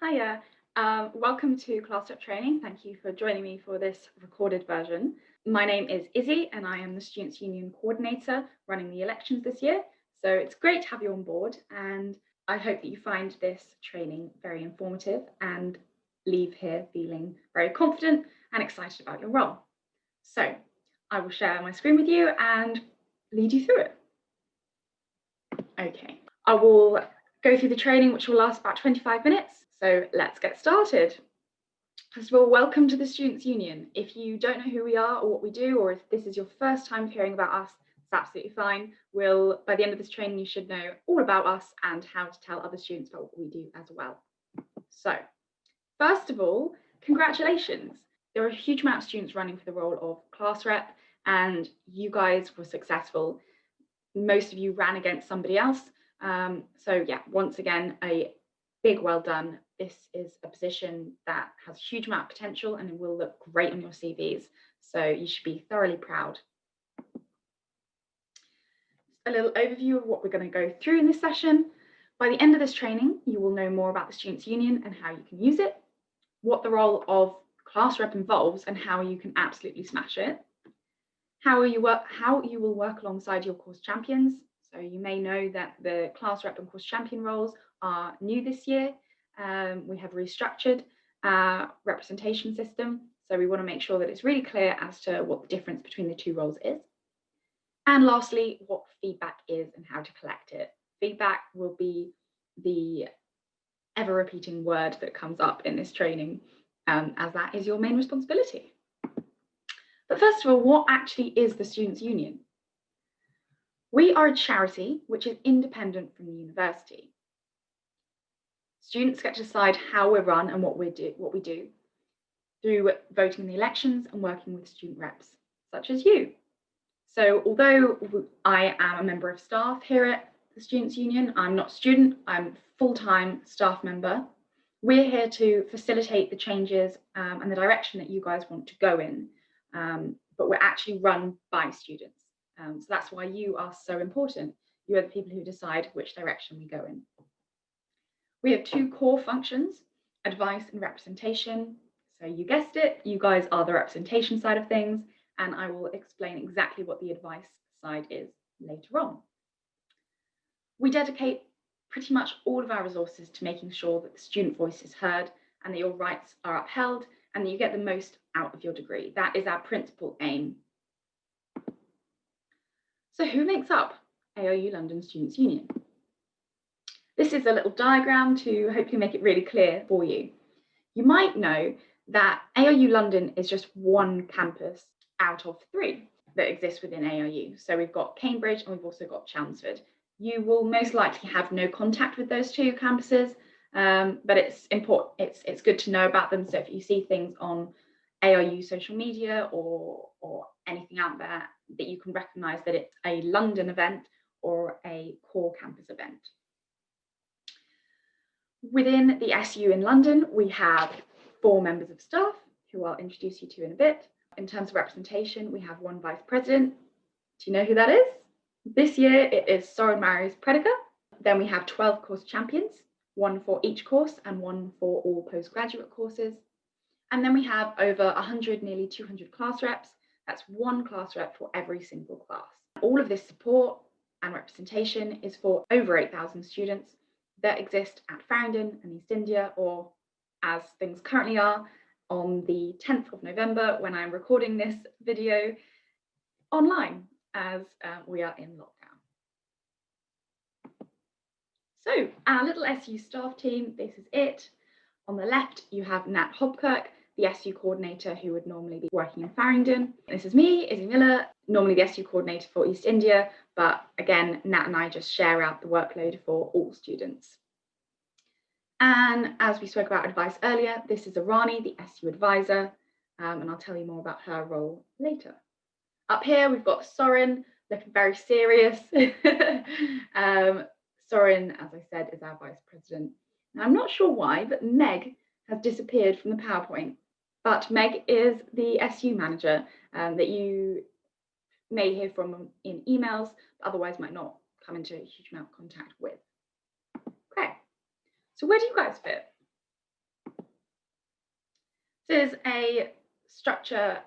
Hiya, welcome to Class Rep Training. Thank you for joining me for this recorded version. My name is Izzy and I am the Students' Union Coordinator running the elections this year. So it's great to have you on board and I hope that you find this training very informative and leave here feeling very confident and excited about your role. So I will share my screen with you and lead you through it. Okay, I will go through the training, which will last about 25 minutes. So let's get started. First of all, welcome to the Students' Union. If you don't know who we are or what we do, or if this is your first time hearing about us, it's absolutely fine. By the end of this training, you should know all about us and how to tell other students about what we do as well. So first of all, congratulations. There are a huge amount of students running for the role of class rep and you guys were successful. Most of you ran against somebody else. So yeah, once again, a big well done. This is a position that has a huge amount of potential and it will look great on your CVs. So you should be thoroughly proud. A little overview of what we're going to go through in this session. By the end of this training, you will know more about the Students' Union and how you can use it, what the role of class rep involves and how you can absolutely smash it, how you will work alongside your course champions. So you may know that the class rep and course champion roles are new this year. We have restructured our representation system. So we want to make sure that it's really clear as to what the difference between the two roles is. And lastly, what feedback is and how to collect it. Feedback will be the ever repeating word that comes up in this training, as that is your main responsibility. But first of all, what actually is the Students' Union? We are a charity which is independent from the university. Students get to decide how we're run and what we do through voting in the elections and working with student reps, such as you. So although I am a member of staff here at the Students' Union, I'm not a student, I'm a full-time staff member. We're here to facilitate the changes and the direction that you guys want to go in. But we're actually run by students. So that's why you are so important. You are the people who decide which direction we go in. We have two core functions, advice and representation. So you guessed it, you guys are the representation side of things, and I will explain exactly what the advice side is later on. We dedicate pretty much all of our resources to making sure that the student voice is heard and that your rights are upheld and that you get the most out of your degree. That is our principal aim. So who makes up ARU London Students' Union? This is a little diagram to hopefully make it really clear for you. You might know that ARU London is just one campus out of 3 that exist within ARU. So we've got Cambridge and we've also got Chelmsford. You will most likely have no contact with those 2 campuses, but it's important. It's good to know about them. So if you see things on ARU social media or anything out there, that you can recognise that it's a London event or a core campus event. Within the SU in London, we have 4 members of staff who I'll introduce you to in a bit. In terms of representation, we have 1 vice president. Do you know who that is? This year it is Soren Marius Prediker. Then we have 12 course champions, 1 for each course and 1 for all postgraduate courses. And then we have over 100, nearly 200 class reps. That's 1 class rep for every single class. All of this support and representation is for over 8,000 students that exist at Farringdon and East India, or as things currently are, on the 10th of November, when I'm recording this video, online, as we are in lockdown. So our little SU staff team, this is it. On the left, you have Nat Hobkirk, the SU coordinator who would normally be working in Farringdon. This is me, i.miller, normally the SU coordinator for East India, but again, Nat and I just share out the workload for all students. And as we spoke about advice earlier, this is Irani, the SU advisor, and I'll tell you more about her role later. Up here, we've got Soren, looking very serious. Soren, as I said, is our vice president. Now, I'm not sure why, but Meg has disappeared from the PowerPoint. But Meg is the SU manager that you may hear from in emails, but otherwise might not come into a huge amount of contact with. Okay, so where do you guys fit? is a structure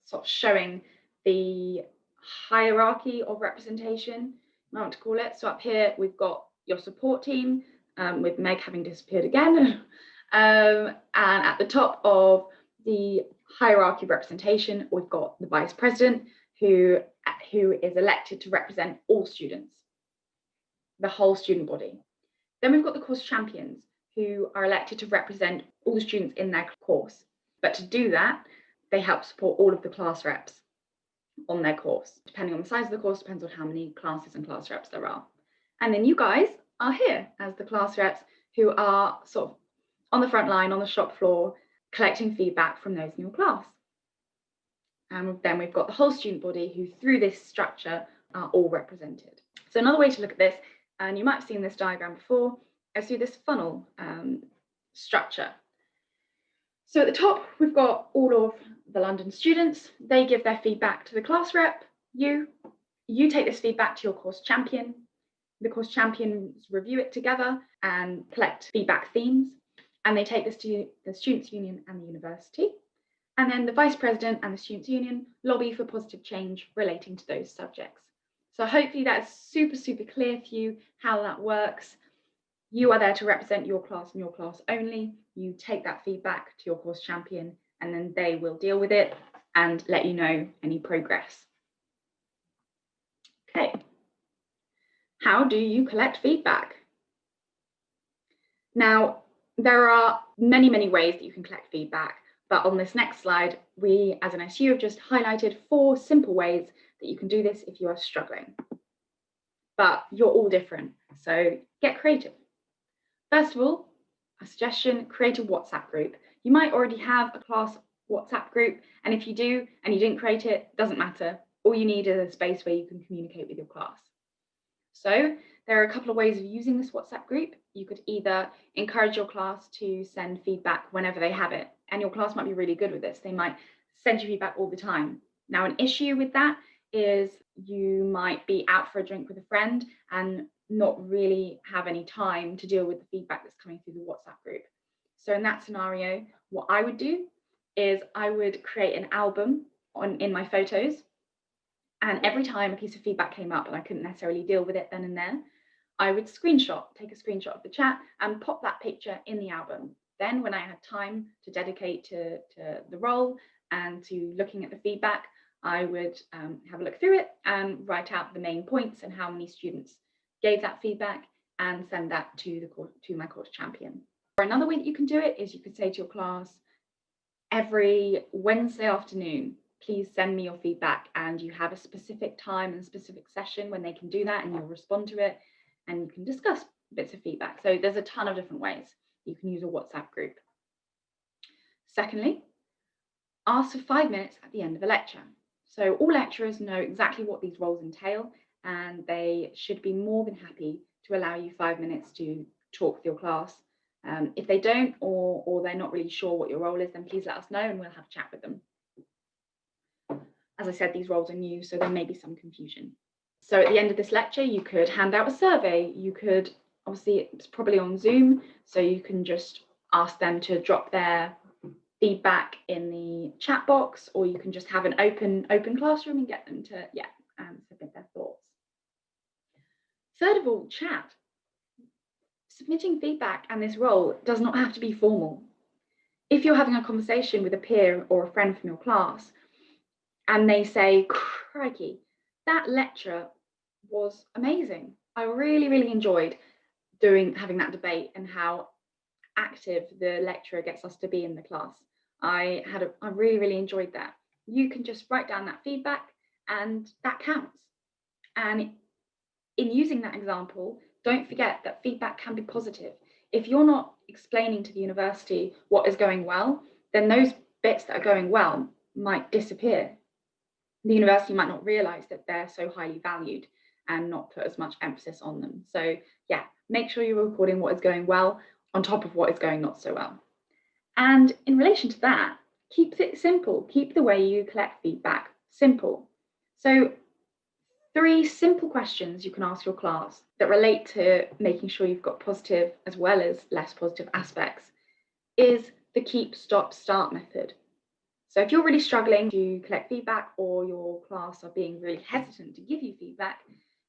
sort of showing the hierarchy of representation, I want to call it. So up here, we've got your support team, with Meg having disappeared again. And at the top of the hierarchy representation, we've got the vice president, who is elected to represent all students, the whole student body. Then we've got the course champions, who are elected to represent all the students in their course. But to do that, they help support all of the class reps on their course. Depending on the size of the course, depends on how many classes and class reps there are. And then you guys are here as the class reps, who are sort of on the front line, on the shop floor, collecting feedback from those in your class. And then we've got the whole student body, who through this structure are all represented. So another way to look at this, and you might have seen this diagram before, is through this funnel structure. So at the top, we've got all of the London students. They give their feedback to the class rep. You take this feedback to your course champion. The course champions review it together and collect feedback themes. And they take this to the Students' Union and the university. And then the Vice President and the Students' Union lobby for positive change relating to those subjects. So hopefully that's super, super clear for you how that works. You are there to represent your class and your class only. You take that feedback to your course champion, and then they will deal with it and let you know any progress. Okay. How do you collect feedback? Now, there are many, many ways that you can collect feedback, but on this next slide, we as an SU have just highlighted 4 simple ways that you can do this if you are struggling. But you're all different, so get creative. First of all, a suggestion, create a WhatsApp group. You might already have a class WhatsApp group, and if you do and you didn't create it, doesn't matter. All you need is a space where you can communicate with your class. So there are a couple of ways of using this WhatsApp group. You could either encourage your class to send feedback whenever they have it, and your class might be really good with this. They might send you feedback all the time. Now, an issue with that is you might be out for a drink with a friend and not really have any time to deal with the feedback that's coming through the WhatsApp group. So in that scenario, what I would do is I would create an album in my photos. And every time a piece of feedback came up and I couldn't necessarily deal with it then and there, I would take a screenshot of the chat and pop that picture in the album. Then when I had time to dedicate to the role and to looking at the feedback, I would have a look through it and write out the main points and how many students gave that feedback and send that to my course champion. Or another way that you can do it is you could say to your class, every Wednesday afternoon, please send me your feedback, and you have a specific time and a specific session when they can do that, and you'll respond to it and you can discuss bits of feedback. So there's a ton of different ways you can use a WhatsApp group. Secondly, ask for 5 minutes at the end of a lecture. So all lecturers know exactly what these roles entail, and they should be more than happy to allow you 5 minutes to talk with your class. If they don't, or they're not really sure what your role is, then please let us know and we'll have a chat with them. As I said, these roles are new, so there may be some confusion. So at the end of this lecture, you could hand out a survey. You could, obviously it's probably on Zoom, so you can just ask them to drop their feedback in the chat box, or you can just have an open classroom and get them to submit their thoughts. Third of all, chat. Submitting feedback and this role does not have to be formal. If you're having a conversation with a peer or a friend from your class and they say, crikey, that lecture was amazing. I really, really enjoyed having that debate and how active the lecturer gets us to be in the class. I really, really enjoyed that. You can just write down that feedback and that counts. And in using that example, don't forget that feedback can be positive. If you're not explaining to the university what is going well, then those bits that are going well might disappear. The university might not realise that they're so highly valued and not put as much emphasis on them. So yeah, make sure you're recording what is going well on top of what is going not so well. And in relation to that, keep it simple. Keep the way you collect feedback simple. So 3 simple questions you can ask your class that relate to making sure you've got positive as well as less positive aspects is, the keep, stop, start method. So if you're really struggling to collect feedback, or your class are being really hesitant to give you feedback,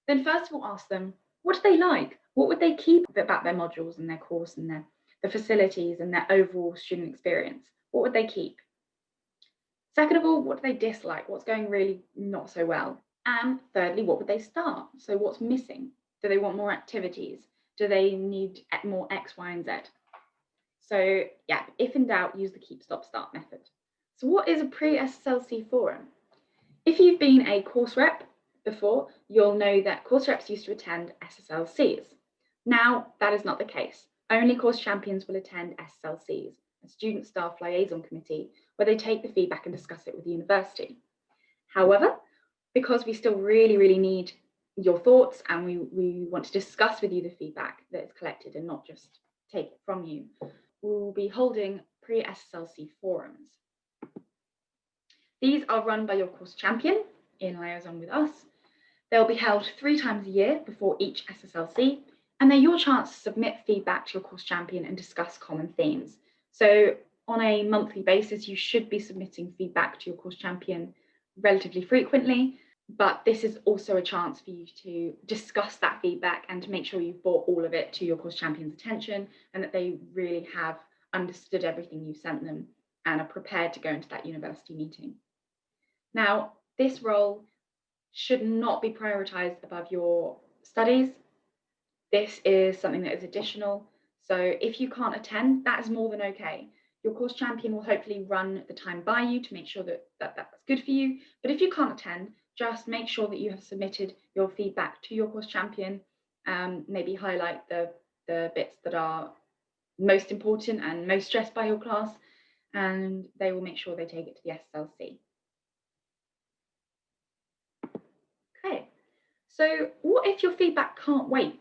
then first of all ask them, what do they like? What would they keep about their modules and their course and the facilities and their overall student experience? What would they keep? Second of all, what do they dislike? What's going really not so well? And thirdly, what would they start? So what's missing? Do they want more activities? Do they need more X, Y, and Z? So yeah, if in doubt, use the keep, stop, start method. So what is a pre-SSLC forum? If you've been a course rep before, you'll know that course reps used to attend SSLCs. Now, that is not the case. Only course champions will attend SSLCs, a student staff liaison committee, where they take the feedback and discuss it with the university. However, because we still really need your thoughts, and we want to discuss with you the feedback that is collected and not just take it from you, we will be holding pre-SSLC forums. These are run by your course champion in liaison with us. They'll be held 3 times a year before each SSLC, and they're your chance to submit feedback to your course champion and discuss common themes. So on a monthly basis, you should be submitting feedback to your course champion relatively frequently, but this is also a chance for you to discuss that feedback and to make sure you've brought all of it to your course champion's attention, and that they really have understood everything you've sent them and are prepared to go into that university meeting. Now, this role should not be prioritized above your studies. This is something that is additional. So if you can't attend, that is more than okay. Your course champion will hopefully run the time by you to make sure that that's good for you. But if you can't attend, just make sure that you have submitted your feedback to your course champion. Maybe highlight the bits that are most important and most stressed by your class, and they will make sure they take it to the SSLC. Okay, so what if your feedback can't wait?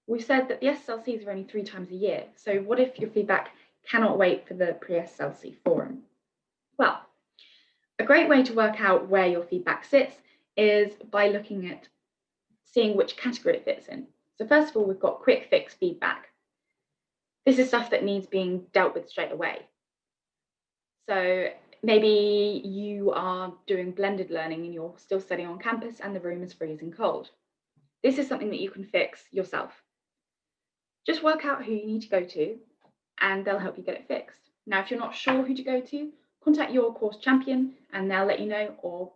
We've said that the SSLCs are only 3 times a year. So what if your feedback cannot wait for the pre-SSLC forum? Well, a great way to work out where your feedback sits is by looking at seeing which category it fits in. So first of all, we've got quick fix feedback. This is stuff that needs being dealt with straight away. So maybe you are doing blended learning and you're still studying on campus and the room is freezing cold. This is something that you can fix yourself. Just work out who you need to go to and they'll help you get it fixed. Now, if you're not sure who to go to, contact your course champion and they'll let you know, or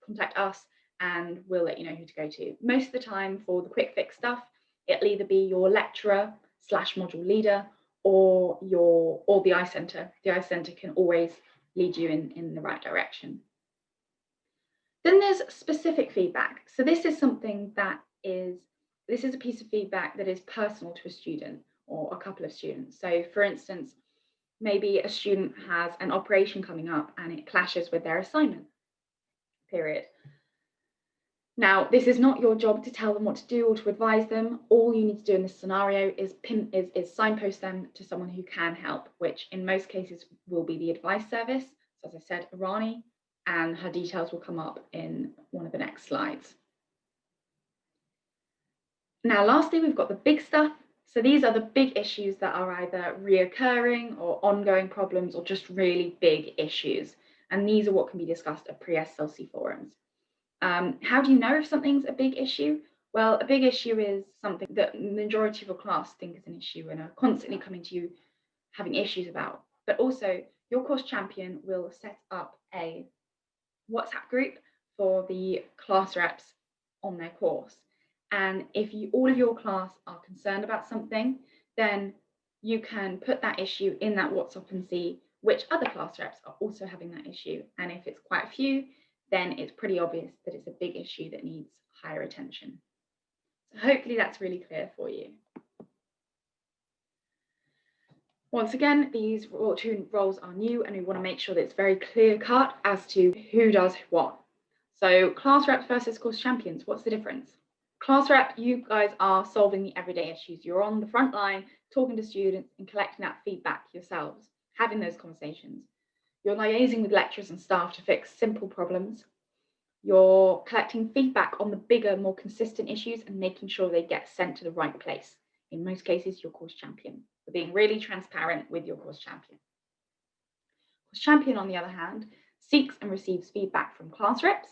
contact us and we'll let you know who to go to. Most of the time for the quick fix stuff, it'll either be your lecturer / module leader or the eye centre. The eye centre can always lead you in the right direction. Then there's specific feedback. So this is something that this is a piece of feedback that is personal to a student or a couple of students. So for instance, maybe a student has an operation coming up and it clashes with their assignment period. Now, this is not your job to tell them what to do or to advise them. All you need to do in this scenario is signpost them to someone who can help, which in most cases will be the advice service. So as I said, Irani, and her details will come up in one of the next slides. Now, lastly, we've got the big stuff. So these are the big issues that are either reoccurring or ongoing problems or just really big issues. And these are what can be discussed at pre-SLC forums. How do you know if something's a big issue? Well, a big issue is something that the majority of your class think is an issue and are constantly coming to you having issues about. But also, your course champion will set up a WhatsApp group for the class reps on their course. And if all of your class are concerned about something, then you can put that issue in that WhatsApp and see which other class reps are also having that issue. And if it's quite a few, then it's pretty obvious that it's a big issue that needs higher attention. So hopefully that's really clear for you. Once again, these 2 roles are new and we want to make sure that it's very clear cut as to who does what. So class reps versus course champions, what's the difference? Class rep, you guys are solving the everyday issues. You're on the front line, talking to students and collecting that feedback yourselves, having those conversations. You're liaising with lecturers and staff to fix simple problems. You're collecting feedback on the bigger, more consistent issues and making sure they get sent to the right place. In most cases, your course champion. You're being really transparent with your course champion. Course champion, on the other hand, seeks and receives feedback from class reps.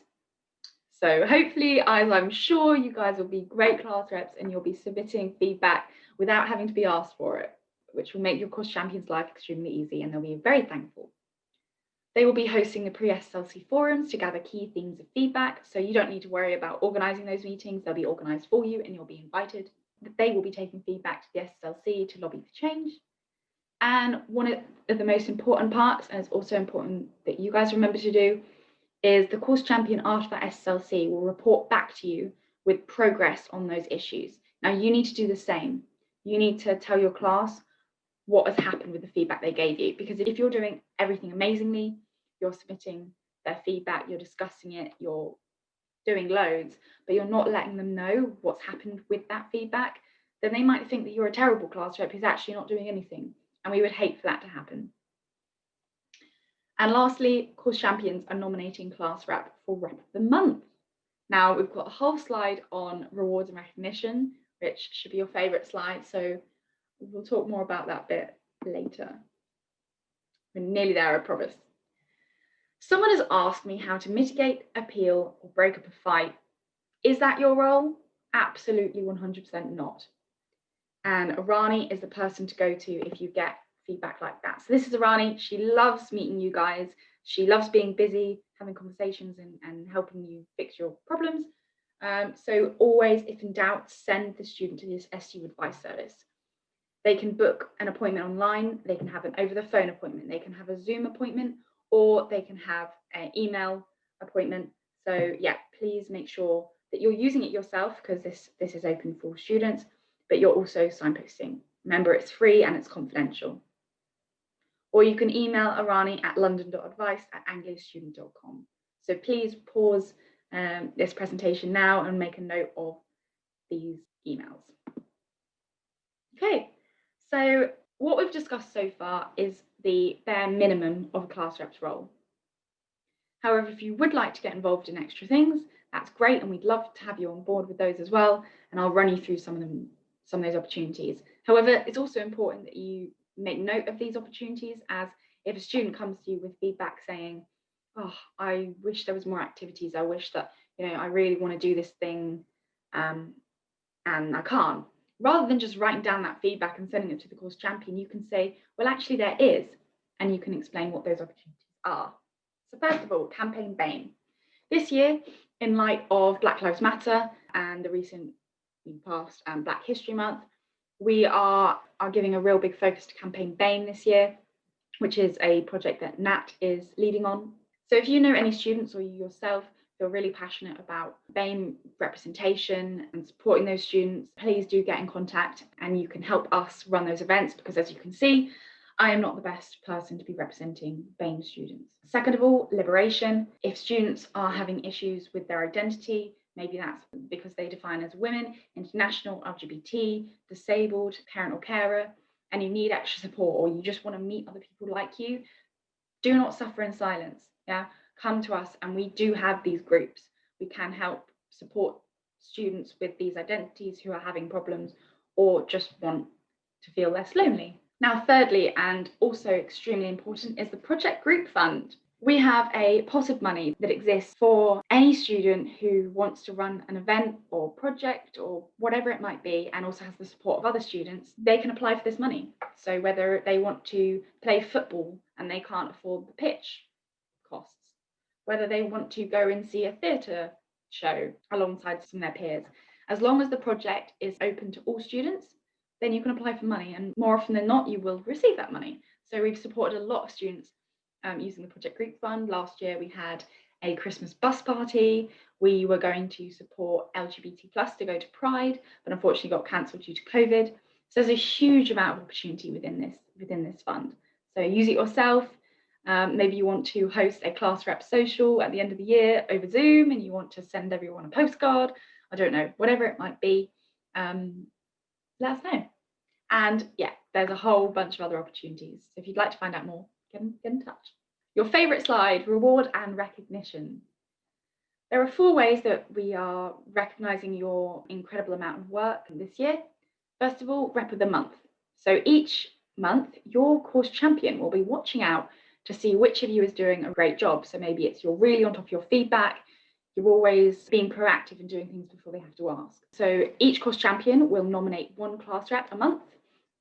So hopefully, as I'm sure you guys will be great class reps and you'll be submitting feedback without having to be asked for it, which will make your course champion's life extremely easy, and they'll be very thankful. They will be hosting the PreSLC forums to gather key themes of feedback, so you don't need to worry about organising those meetings. They'll be organised for you and you'll be invited. They will be taking feedback to the SSLC to lobby for change. And one of the most important parts, and it's also important that you guys remember to do, is the course champion after that SSLC will report back to you with progress on those issues. Now you need to do the same. You need to tell your class what has happened with the feedback they gave you, because if you're doing everything amazingly, you're submitting their feedback, you're discussing it, you're doing loads, but you're not letting them know what's happened with that feedback, then they might think that you're a terrible class rep who's actually not doing anything. And we would hate for that to happen. And lastly, course champions are nominating class rep for Rep of the Month. Now we've got a whole slide on rewards and recognition, which should be your favorite slide. So we'll talk more about that bit later. We're nearly there, I promise. Someone has asked me how to mitigate, appeal, or break up a fight. Is that your role? Absolutely 100% not. And Irani is the person to go to if you get feedback like that. So this is Irani. She loves meeting you guys. She loves being busy, having conversations and helping you fix your problems. So always, if in doubt, send the student to this SU advice service. They can book an appointment online. They can have an over the phone appointment. They can have a Zoom appointment, or they can have an email appointment. So yeah, please make sure that you're using it yourself, because this is open for students, but you're also signposting. Remember, it's free and it's confidential. Or you can email Irani at london.advice@angliastudent.com. So please pause this presentation now and make a note of these emails. Okay, so what we've discussed so far is the bare minimum of a class rep's role. However, if you would like to get involved in extra things, that's great, and we'd love to have you on board with those as well. And I'll run you through some of those opportunities. However, it's also important that you make note of these opportunities, as if a student comes to you with feedback saying, oh, I wish there was more activities, I wish that, I really want to do this thing and I can't. Rather than just writing down that feedback and sending it to the course champion, you can say, well, actually there is, and you can explain what those opportunities are. So first of all, campaign BAME. This year, in light of Black Lives Matter and the recent past Black History Month, we are giving a real big focus to campaign BAME this year, which is a project that Nat is leading on. So if you know any students or you yourself feel really passionate about BAME representation and supporting those students, please do get in contact and you can help us run those events, because as you can see, I am not the best person to be representing BAME students. Second of all, liberation. If students are having issues with their identity, maybe that's because they define as women, international, LGBT, disabled, parent or carer, and you need extra support, or you just want to meet other people like you, do not suffer in silence. Yeah, come to us, and we do have these groups. We can help support students with these identities who are having problems or just want to feel less lonely. Now, thirdly, and also extremely important, is the project group fund. We have a pot of money that exists for any student who wants to run an event or project or whatever it might be, and also has the support of other students. They can apply for this money. So whether they want to play football and they can't afford the pitch costs, whether they want to go and see a theatre show alongside some of their peers, as long as the project is open to all students, then you can apply for money, and more often than not, you will receive that money. So we've supported a lot of students using the Project Group Fund. Last year, we had a Christmas bus party. We were going to support LGBT+ to go to Pride, but unfortunately got cancelled due to COVID. So there's a huge amount of opportunity within this fund. So use it yourself. Maybe you want to host a class rep social at the end of the year over Zoom, and you want to send everyone a postcard. I don't know, whatever it might be. Let us know. And yeah, there's a whole bunch of other opportunities. So if you'd like to find out more, get in touch. Your favourite slide, reward and recognition. There are 4 ways that we are recognising your incredible amount of work this year. First of all, Rep of the Month. So each month, your course champion will be watching out to see which of you is doing a great job. So maybe it's you're really on top of your feedback, you're always being proactive and doing things before they have to ask. So each course champion will nominate one class rep a month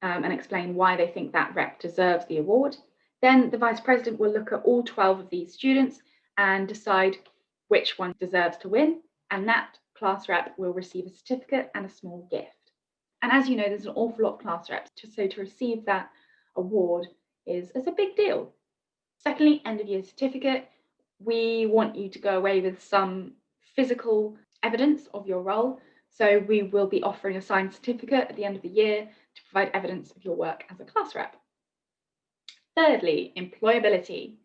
and explain why they think that rep deserves the award. Then the vice president will look at all 12 of these students and decide which one deserves to win, and that class rep will receive a certificate and a small gift. And as you know, there's an awful lot of class reps, so to receive that award is a big deal. Secondly, end of year certificate. We want you to go away with some physical evidence of your role. So we will be offering a signed certificate at the end of the year to provide evidence of your work as a class rep. Thirdly, employability.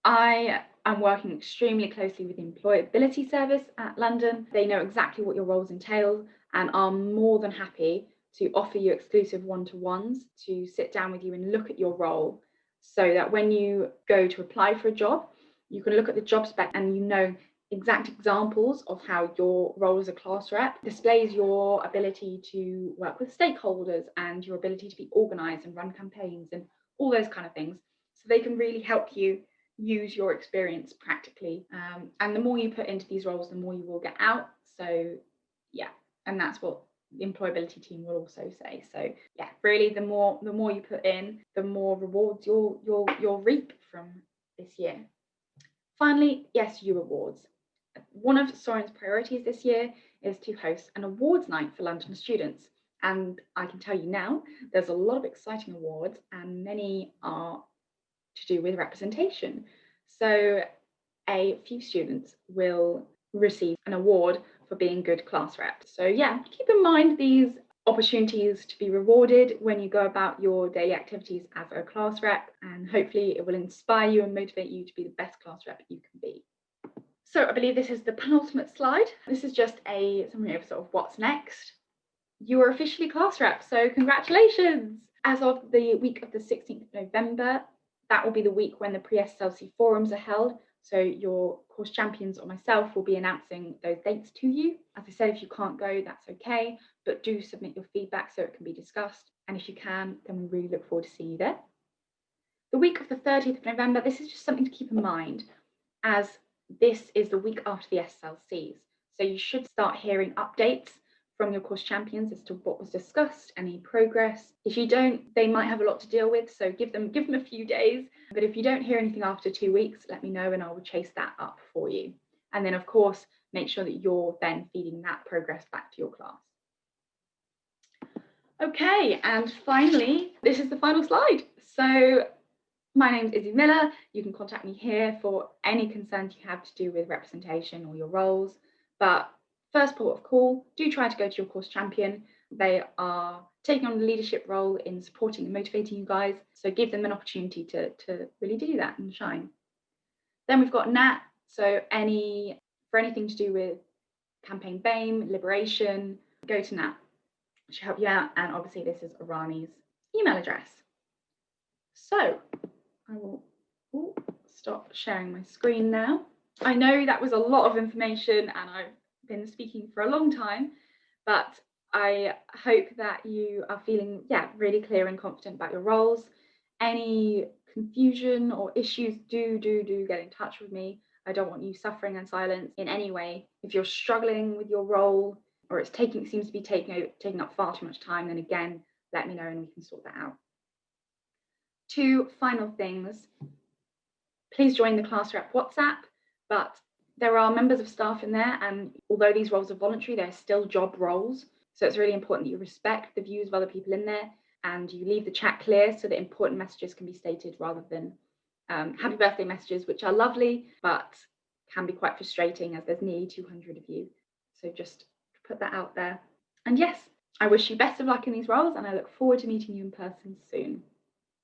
I am working extremely closely with the Employability Service at London. They know exactly what your roles entail and are more than happy to offer you exclusive one-to-ones to sit down with you and look at your role, so that when you go to apply for a job, you can look at the job spec and you know exact examples of how your role as a class rep displays your ability to work with stakeholders and your ability to be organised and run campaigns and all those kind of things. So they can really help you use your experience practically. And the more you put into these roles, the more you will get out. So yeah, and that's what the employability team will also say. So yeah, really the more you put in, the more rewards you'll reap from this year. Finally, SU Awards. One of Soren's priorities this year is to host an awards night for London students. And I can tell you now, there's a lot of exciting awards and many are to do with representation. So a few students will receive an award for being good class reps. So yeah, keep in mind these opportunities to be rewarded when you go about your daily activities as a class rep, and hopefully it will inspire you and motivate you to be the best class rep you can be. So I believe this is the penultimate slide. This is just a summary of sort of what's next. You are officially class rep, so congratulations! As of the week of the 16th of November, that will be the week when the PreSLCS Forums are held. So your course champions or myself will be announcing those dates to you. As I said, if you can't go, that's okay, but do submit your feedback so it can be discussed. And if you can, then we really look forward to seeing you there. The week of the 30th of November, this is just something to keep in mind, as this is the week after the SLCs. So you should start hearing updates from your course champions as to what was discussed, any progress. If you don't, they might have a lot to deal with, so give them a few days. But if you don't hear anything after 2 weeks, let me know and I will chase that up for you. And then of course, make sure that you're then feeding that progress back to your class. Okay, and finally, this is the final slide. So my name is i.miller. You can contact me here for any concerns you have to do with representation or your roles. But first port of call, do try to go to your course champion. They are taking on a leadership role in supporting and motivating you guys. So give them an opportunity to really do that and shine. Then we've got Nat. So for anything to do with campaign BAME, liberation, go to Nat. She'll help you out. And obviously this is Irani's email address. So I will stop sharing my screen now. I know that was a lot of information and I've been speaking for a long time, but I hope that you are feeling really clear and confident about your roles. Any confusion or issues, do get in touch with me. I don't want you suffering in silence in any way. If you're struggling with your role or it seems to be taking up far too much time, then again, let me know and we can sort that out. 2 final things. Please join the class rep WhatsApp, but there are members of staff in there, and although these roles are voluntary, they're still job roles. So it's really important that you respect the views of other people in there and you leave the chat clear so that important messages can be stated rather than happy birthday messages, which are lovely, but can be quite frustrating as there's nearly 200 of you. So just put that out there. And yes, I wish you best of luck in these roles and I look forward to meeting you in person soon.